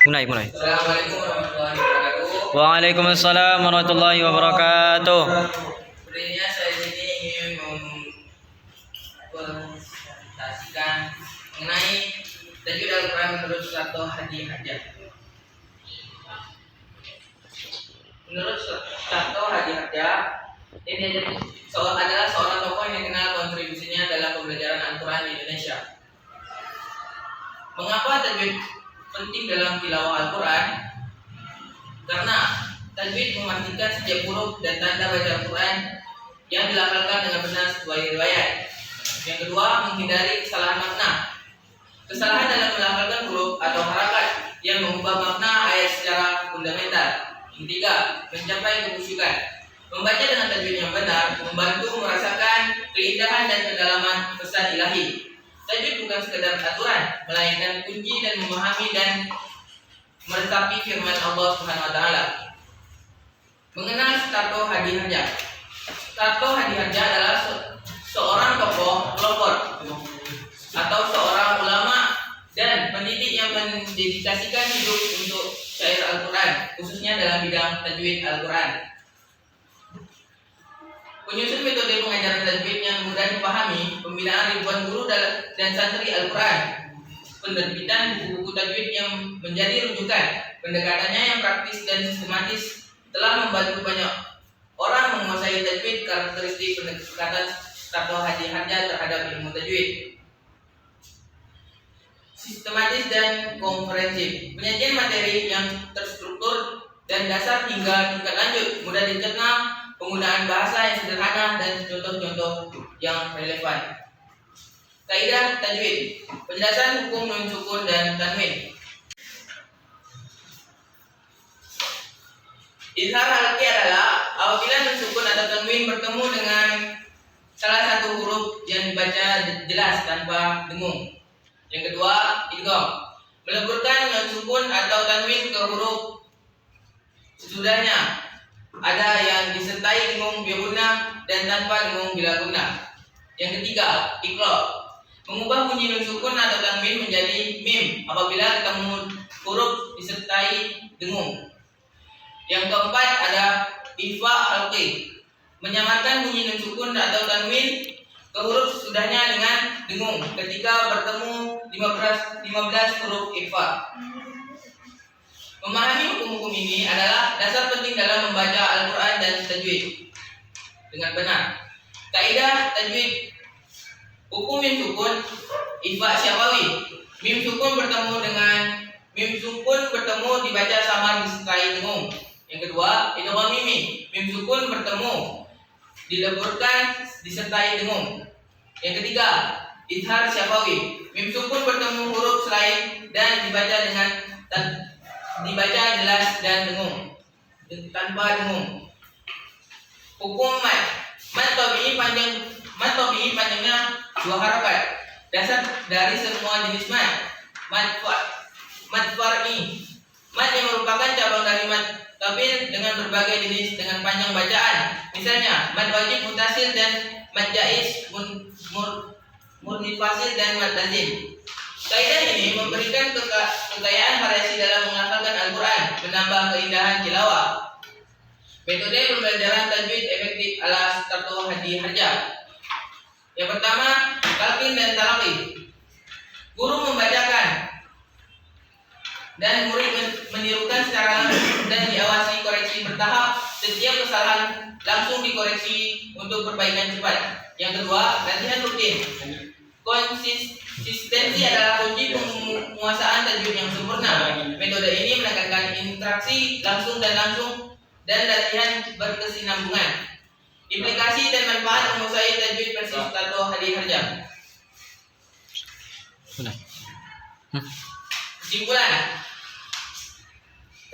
Mulai. Assalamualaikum warahmatullahi wabarakatuh. Waalaikumsalam warahmatullahi wabarakatuh. Sebenarnya saya di sini ingin mempresentasikan mengenai tajwid Al-Quran menurut Surat Hadi Hajjah. Menurut Surat Hadi Hajjah, ini adalah seorang tokoh yang dikenal kontribusinya dalam pembelajaran Al-Quran di Indonesia. Mengapa tajwid penting dalam tilawah Al-Quran? Karena tajwid memastikan setiap huruf dan tanda baca Al-Quran yang dilafalkan dengan benar sesuai riwayat. Yang kedua, menghindari kesalahan makna. Kesalahan dalam melafalkan huruf atau harakat yang mengubah makna ayat secara fundamental. Yang ketiga, mencapai kekhusyukan. Membaca dengan tajwid yang benar membantu merasakan keindahan dan kedalaman pesan ilahi. Tajwid bukan sekedar aturan, melainkan kunci dan memahami dan meresapi firman Allah Subhanahu wa taala. Mengenal Sutarto Hadi Hajjah. Sutarto Hadi Hajjah adalah seorang tokoh pelopor atau seorang ulama dan pendidik yang mendedikasikan hidup untuk syair Al-Quran, khususnya dalam bidang tajwid Al-Quran. Penyusun metode pengajaran tajwid yang mudah dipahami, pembinaan ribuan guru dan santri Al-Quran, penerbitan buku-buku tajwid yang menjadi rujukan, pendekatannya yang praktis dan sistematis telah membantu banyak orang menguasai tajwid. Karakteristik pendekatan Sutarto Hadi Hajjah terhadap ilmu tajwid: sistematis dan komprehensif, penyajian materi yang terstruktur dan dasar hingga tingkat lanjut, mudah dicerna, penggunaan bahasa yang sederhana dan contoh-contoh yang relevan. Kaidah tajwid: penjelasan hukum nun sukun dan tanwin. Izhar halqi adalah apabila nun sukun atau tanwin bertemu dengan salah satu huruf yang dibaca jelas tanpa dengung. Yang kedua, idgham, meleburkan nun sukun atau tanwin ke huruf sesudahnya. Ada yang disertai dengung bila gunnah dan tanpa dengung bila gunnah. Yang ketiga, iqlab, mengubah bunyi nun sukun atau tanwin menjadi mim apabila ketemu huruf disertai dengung. Yang keempat ada ikhfa halqi, menyamarkan bunyi nun sukun atau tanwin ke huruf sesudahnya dengan dengung ketika bertemu 15 huruf ikhfa. Memahami hukum-hukum ini adalah dasar penting dalam membaca Al-Quran dan tajwid dengan benar. Kaidah tajwid: hukum mim sukun, ikhfa syafawi. Mim sukun bertemu dibaca samar disertai dengung. Yang kedua, idgham mimi. Mim sukun bertemu dileburkan disertai dengung. Yang ketiga, izhar syafawi. Mim sukun bertemu huruf selain dan dibaca jelas dan dengung tanpa dengung. Hukum mad tabi'i panjangnya 2 harakat. Dasar dari semua jenis mad far'i, mad yang merupakan cabang dari mad tabil dengan berbagai jenis dengan panjang bacaan. Misalnya mad wajib mutasil dan mad jaiz murni fasil dan mad lazim. Kaidah ini memberikan kekayaan variasi dalam menghafalkan Al-Quran, menambah keindahan tilawah. Metode pembelajaran tajwid efektif ala Sutarto Hadi Hajjah. Yang pertama, talqin dan talaqi. Guru membacakan dan murid menirukan secara langsung dan diawasi koreksi bertahap. Setiap kesalahan langsung dikoreksi untuk perbaikan cepat. Yang kedua, latihan rutin. Konsistensi adalah kunci penguasaan tajwid yang sempurna. Metode ini menekankan interaksi langsung dan latihan berkesinambungan. Implikasi dan manfaat menguasai tajwid versi Sutarto Hadi Hajjah.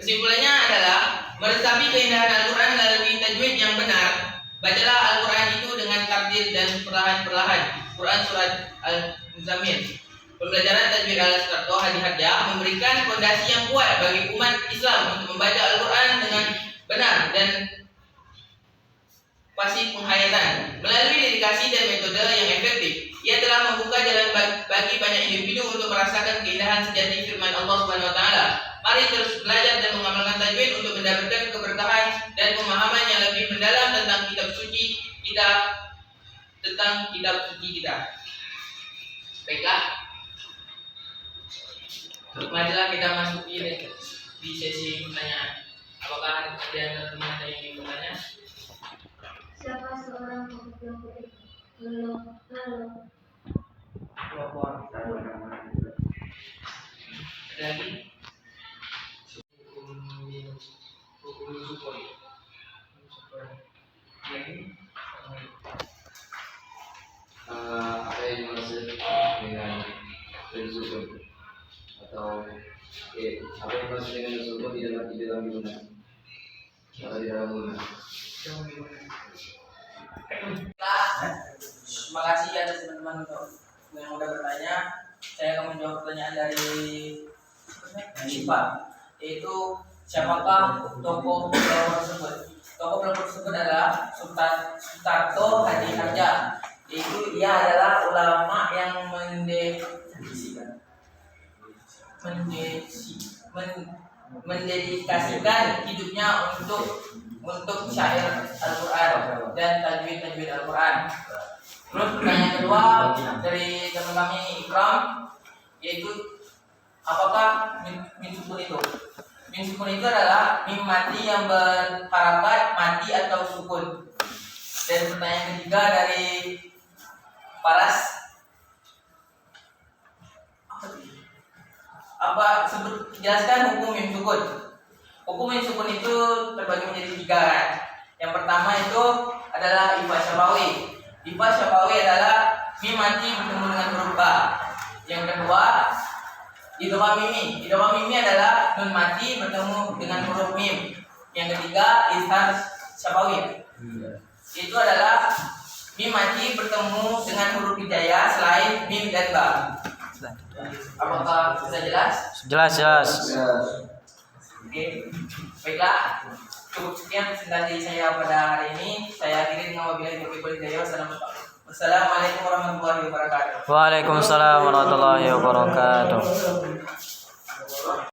Kesimpulannya adalah meresapi keindahan Al-Quran melalui tajwid yang benar. Bacalah Al-Quran itu dengan tartil dan perlahan-perlahan. Quran Surat Al-Muzammil. Pembelajaran tajwid ala Sutarto Hadi Hajjah memberikan fondasi yang kuat bagi umat Islam untuk membaca Al-Quran dengan benar dan pasti penghayatan. Melalui dedikasi dan metode yang efektif, ia telah membuka jalan bagi banyak individu untuk merasakan keindahan sejati firman Allah Subhanahu wa taala. Mari terus belajar dan mengamalkan tajwid untuk mendapatkan keberkahan dan pemahaman yang lebih mendalam tentang kitab suci kita. Baiklah, marilah kita masuk di sesi pertanyaan. Apakah ada yang teman yang ingin bertanya? Siapa seorang pemimpin belum lalu? Ada lagi? Hukum sukun. Lagi? Apa yang dimaksud dengan bersukun atau apa yang dimaksud dengan bersukun di dalam guna atau di dalam guna? Terima kasih atas teman-teman yang sudah bertanya. Saya akan menjawab pertanyaan dari Syifa, yaitu siapakah tokoh beliau tersebut? Tokoh beliau tersebut adalah Sutarto Hadi Harja, yaitu dia adalah ulama yang mendedikasikan hidupnya untuk syair Al-Quran dan tajwid Al-Quran. Terus pertanyaan kedua dari teman kami Ikram, yaitu apakah min sukun itu? Min sukun itu adalah mim mati yang berharakat mati atau sukun. Dan pertanyaan ketiga dari Paras, jelaskan hukum mim sukun. Hukum mim sukun itu terbagi menjadi 3 kan. Yang pertama itu adalah ifa syafawi. Ifa syafawi adalah mim mati bertemu dengan huruf ba. Yang kedua idgham mimi. Idgham mimi adalah nun mati bertemu dengan huruf mim. Yang ketiga izhar syafawi. Itu adalah mim mati bertemu dengan huruf hidayah selain mim dan ba. Apakah sudah jelas? Jelas. Oke, baiklah. Cukup sekian presentasi saya pada hari ini. Saya akhiri dengan wabillahi taufiq wal hidayah. Wassalamualaikum warahmatullahi wabarakatuh. Waalaikumsalam warahmatullahi wabarakatuh.